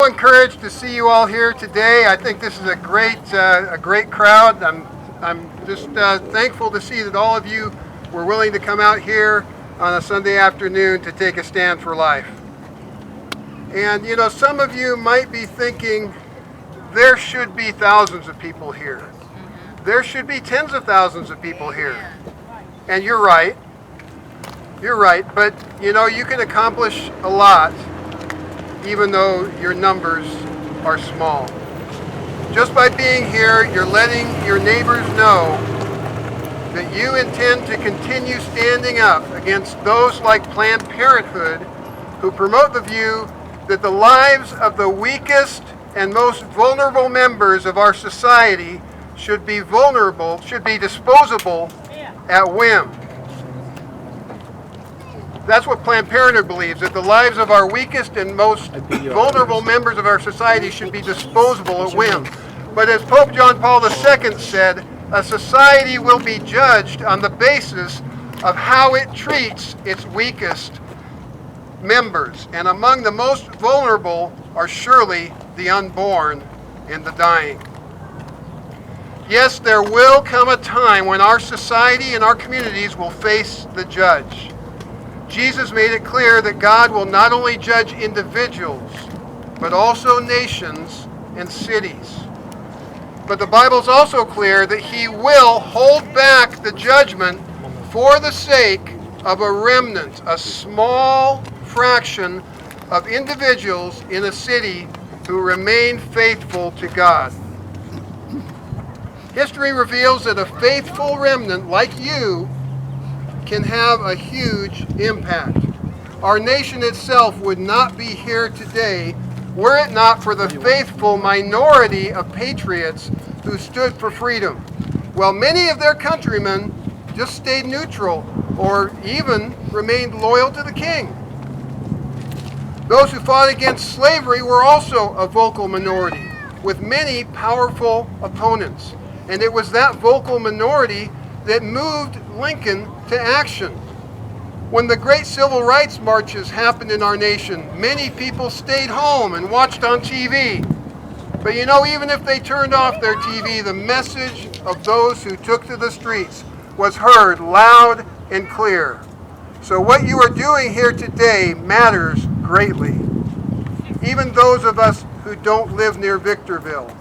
encouraged to see you all here today. I think this is a great crowd. I'm just thankful to see that all of you were willing to come out here on a Sunday afternoon to take a stand for life. And you know, some of you might be thinking there should be thousands of people here. There should be tens of thousands of people here. And you're right. You're right, but you know, you can accomplish a lot even though your numbers are small. Just by being here, you're letting your neighbors know that you intend to continue standing up against those like Planned Parenthood who promote the view that the lives of the weakest and most vulnerable members of our society should be disposable at whim. That's what Planned Parenthood believes, that the lives of our weakest and most vulnerable members of our society should be disposable at whim. But as Pope John Paul II said, a society will be judged on the basis of how it treats its weakest members. And among the most vulnerable are surely the unborn and the dying. Yes, there will come a time when our society and our communities will face the judge. Jesus made it clear that God will not only judge individuals, but also nations and cities. But the Bible's also clear that he will hold back the judgment for the sake of a remnant, a small fraction of individuals in a city who remain faithful to God. History reveals that a faithful remnant like you can have a huge impact. Our nation itself would not be here today were it not for the faithful minority of patriots who stood for freedom, while many of their countrymen just stayed neutral or even remained loyal to the king. Those who fought against slavery were also a vocal minority, with many powerful opponents. And it was that vocal minority that moved Lincoln to action. When the great civil rights marches happened in our nation, many people stayed home and watched on TV. But you know, even if they turned off their TV, the message of those who took to the streets was heard loud and clear. So what you are doing here today matters greatly. Even those of us who don't live near Victorville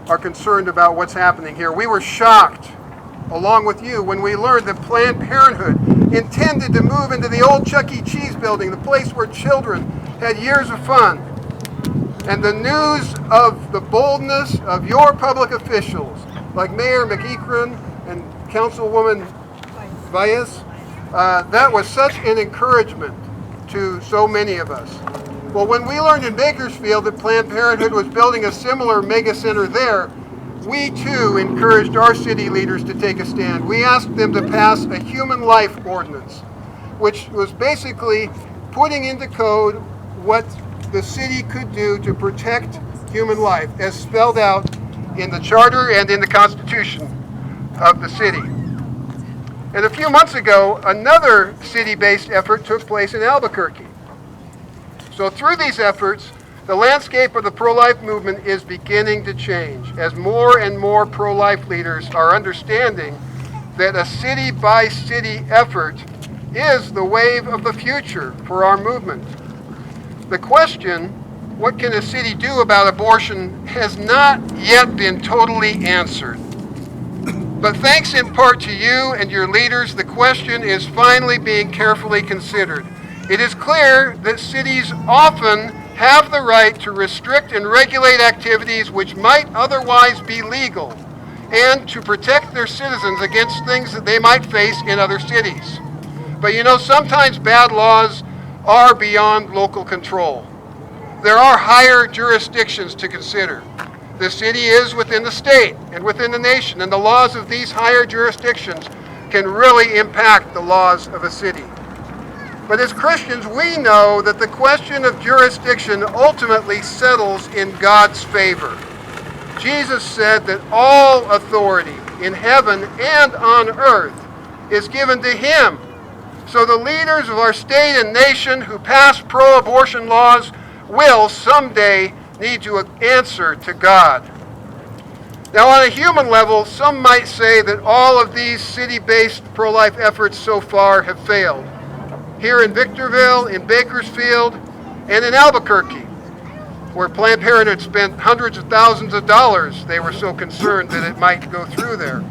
are concerned about what's happening here. We were shocked, along with you, when we learned that Planned Parenthood intended to move into the old Chuck E. Cheese building, the place where children had years of fun. And the news of the boldness of your public officials, like Mayor McEachran and Councilwoman Valles, that was such an encouragement to so many of us. Well, when we learned in Bakersfield that Planned Parenthood was building a similar mega center there, we too encouraged our city leaders to take a stand. We asked them to pass a human life ordinance, which was basically putting into code what the city could do to protect human life, as spelled out in the charter and in the Constitution of the city. And a few months ago, another city-based effort took place in Albuquerque. So through these efforts, the landscape of the pro-life movement is beginning to change as more and more pro-life leaders are understanding that a city-by-city effort is the wave of the future for our movement. The question, what can a city do about abortion, has not yet been totally answered. But thanks in part to you and your leaders, the question is finally being carefully considered. It is clear that cities often have the right to restrict and regulate activities which might otherwise be legal, and to protect their citizens against things that they might face in other cities. But you know, sometimes bad laws are beyond local control. There are higher jurisdictions to consider. The city is within the state and within the nation, and the laws of these higher jurisdictions can really impact the laws of a city. But as Christians, we know that the question of jurisdiction ultimately settles in God's favor. Jesus said that all authority in heaven and on earth is given to him. So the leaders of our state and nation who pass pro-abortion laws will someday need to answer to God. Now, on a human level, some might say that all of these city-based pro-life efforts so far have failed. Here in Victorville, in Bakersfield, and in Albuquerque, where Planned Parenthood spent hundreds of thousands of dollars, they were so concerned that it might go through there.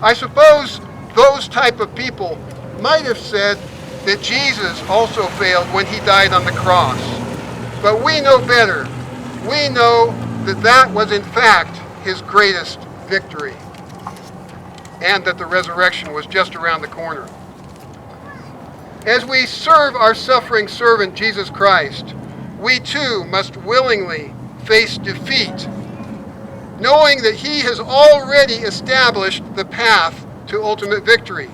I suppose those type of people might have said that Jesus also failed when he died on the cross. But we know better. We know that that was in fact his greatest victory, and that the resurrection was just around the corner. As we serve our suffering servant Jesus Christ, we too must willingly face defeat, knowing that he has already established the path to ultimate victory.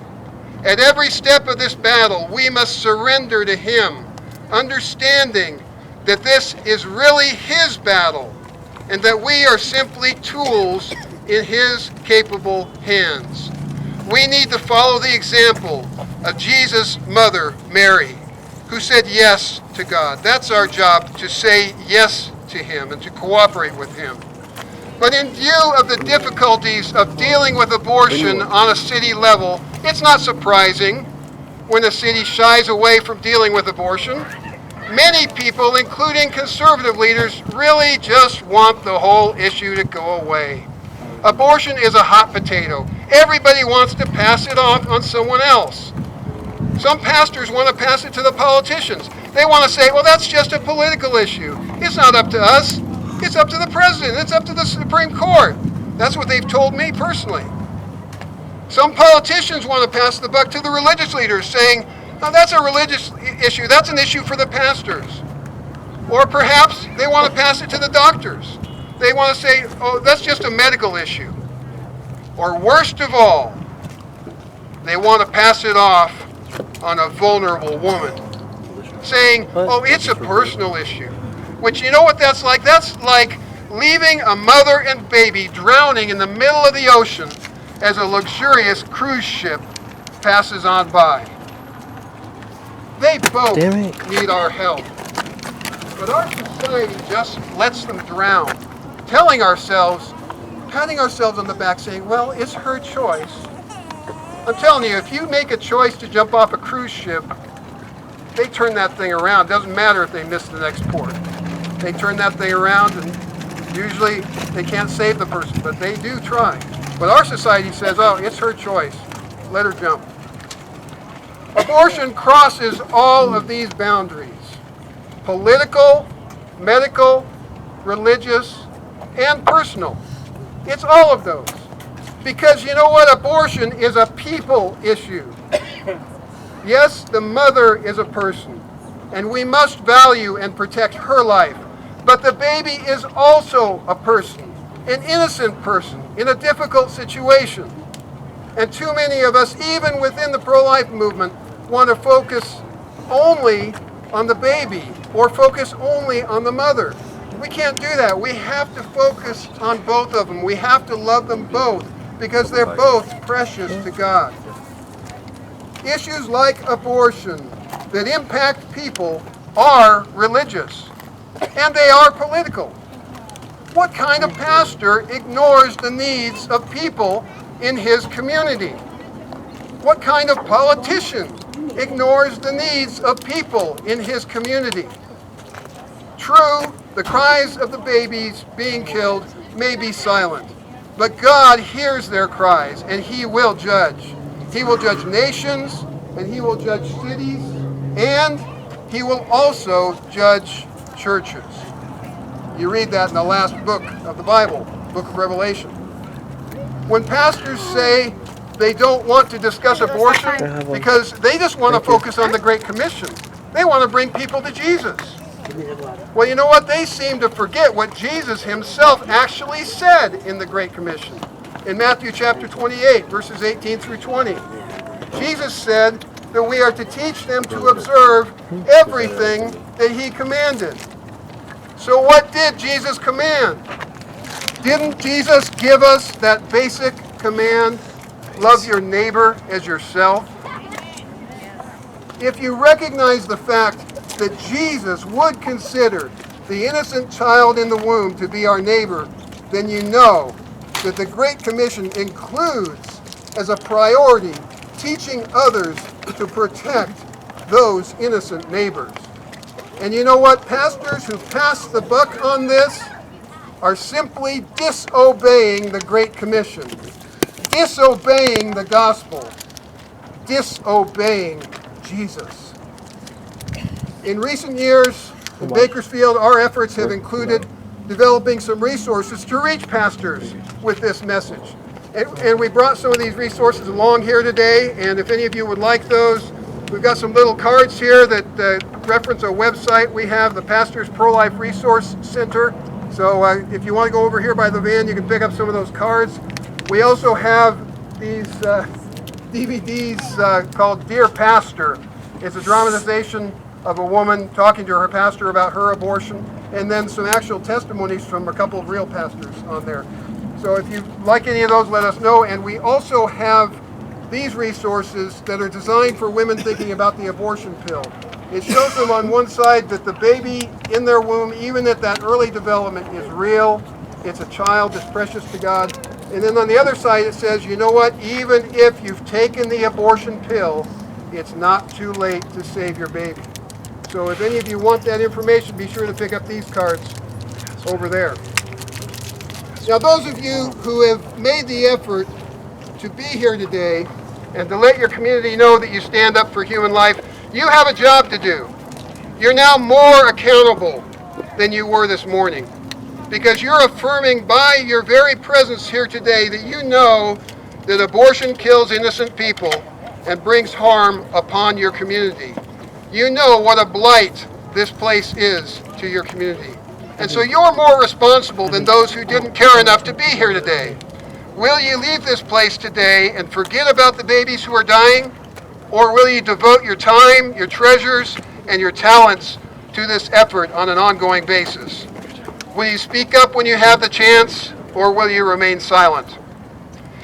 At every step of this battle, we must surrender to him, understanding that this is really his battle, and that we are simply tools in his capable hands. We need to follow the example of Jesus' mother, Mary, who said yes to God. That's our job, to say yes to him and to cooperate with him. But in view of the difficulties of dealing with abortion on a city level, it's not surprising when a city shies away from dealing with abortion. Many people, including conservative leaders, really just want the whole issue to go away. Abortion is a hot potato. Everybody wants to pass it off on someone else. Some pastors want to pass it to the politicians. They want to say, well, that's just a political issue. It's not up to us. It's up to the president. It's up to the Supreme Court. That's what they've told me personally. Some politicians want to pass the buck to the religious leaders, saying, now that's a religious issue. That's an issue for the pastors. Or perhaps they want to pass it to the doctors. They want to say, oh, that's just a medical issue. Or worst of all, they want to pass it off on a vulnerable woman, saying, oh, it's a personal issue. Which, you know what that's like? That's like leaving a mother and baby drowning in the middle of the ocean as a luxurious cruise ship passes on by. They both need our help. But our society just lets them drown, patting ourselves on the back saying, well, it's her choice. I'm telling you, if you make a choice to jump off a cruise ship, they turn that thing around. Doesn't matter if they miss the next port. They turn that thing around, and usually they can't save the person, but they do try. But our society says, oh, it's her choice. Let her jump. Abortion crosses all of these boundaries: political, medical, religious, and personal. It's all of those. Because you know what? Abortion is a people issue. Yes, the mother is a person, and we must value and protect her life. But the baby is also a person, an innocent person, in a difficult situation. And too many of us, even within the pro-life movement, want to focus only on the baby or focus only on the mother. We can't do that. We have to focus on both of them. We have to love them both because they're both precious to God. Issues like abortion that impact people are religious, and they are political. What kind of pastor ignores the needs of people in his community? What kind of politician ignores the needs of people in his community? True, the cries of the babies being killed may be silent, but God hears their cries, and he will judge. He will judge nations, and he will judge cities, and he will also judge churches. You read that in the last book of the Bible, book of Revelation. When pastors say they don't want to discuss abortion because they just want to focus on the Great Commission, they want to bring people to Jesus. Well, you know what? They seem to forget what Jesus himself actually said in the Great Commission. In Matthew chapter 28, verses 18 through 20. Jesus said that we are to teach them to observe everything that he commanded. So what did Jesus command? Didn't Jesus give us that basic command, love your neighbor as yourself? If you recognize the fact that Jesus would consider the innocent child in the womb to be our neighbor, then you know that the Great Commission includes, as a priority, teaching others to protect those innocent neighbors. And you know what? Pastors who pass the buck on this are simply disobeying the Great Commission, disobeying the gospel, disobeying Jesus. In recent years, in Bakersfield, our efforts have included developing some resources to reach pastors with this message. And we brought some of these resources along here today, and if any of you would like those, we've got some little cards here that reference a website we have, the Palmquist Pro-Life Resource Center. So if you want to go over here by the van, you can pick up some of those cards. We also have these DVDs called Dear Pastor. It's a dramatization of a woman talking to her pastor about her abortion, and then some actual testimonies from a couple of real pastors on there. So if you like any of those, let us know. And we also have these resources that are designed for women thinking about the abortion pill. It shows them on one side that the baby in their womb, even at that early development, is real. It's a child that's precious to God. And then on the other side it says, you know what, even if you've taken the abortion pill, it's not too late to save your baby. So if any of you want that information, be sure to pick up these cards over there. Now those of you who have made the effort to be here today and to let your community know that you stand up for human life, you have a job to do. You're now more accountable than you were this morning, because you're affirming by your very presence here today that you know that abortion kills innocent people and brings harm upon your community. You know what a blight this place is to your community. And so you're more responsible than those who didn't care enough to be here today. Will you leave this place today and forget about the babies who are dying? Or will you devote your time, your treasures, and your talents to this effort on an ongoing basis? Will you speak up when you have the chance, or will you remain silent?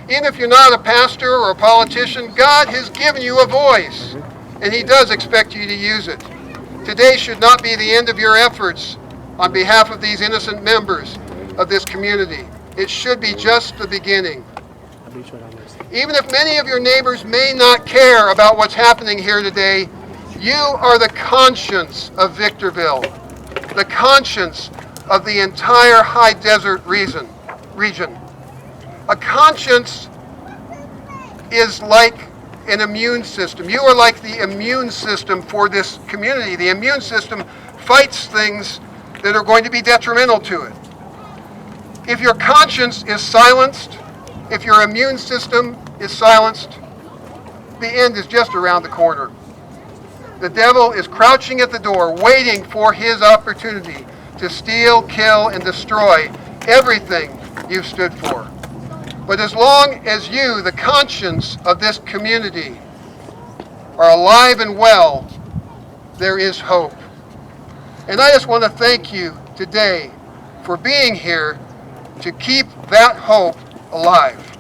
Even if you're not a pastor or a politician, God has given you a voice, and He does expect you to use it. Today should not be the end of your efforts on behalf of these innocent members of this community. It should be just the beginning. Even if many of your neighbors may not care about what's happening here today, you are the conscience of Victorville, the conscience of the entire high desert region. A conscience is like an immune system. You are like the immune system for this community. The immune system fights things that are going to be detrimental to it. If your conscience is silenced, if your immune system is silenced, the end is just around the corner. The devil is crouching at the door, waiting for his opportunity to steal, kill, and destroy everything you've stood for. But as long as you, the conscience of this community, are alive and well, there is hope. And I just want to thank you today for being here to keep that hope alive.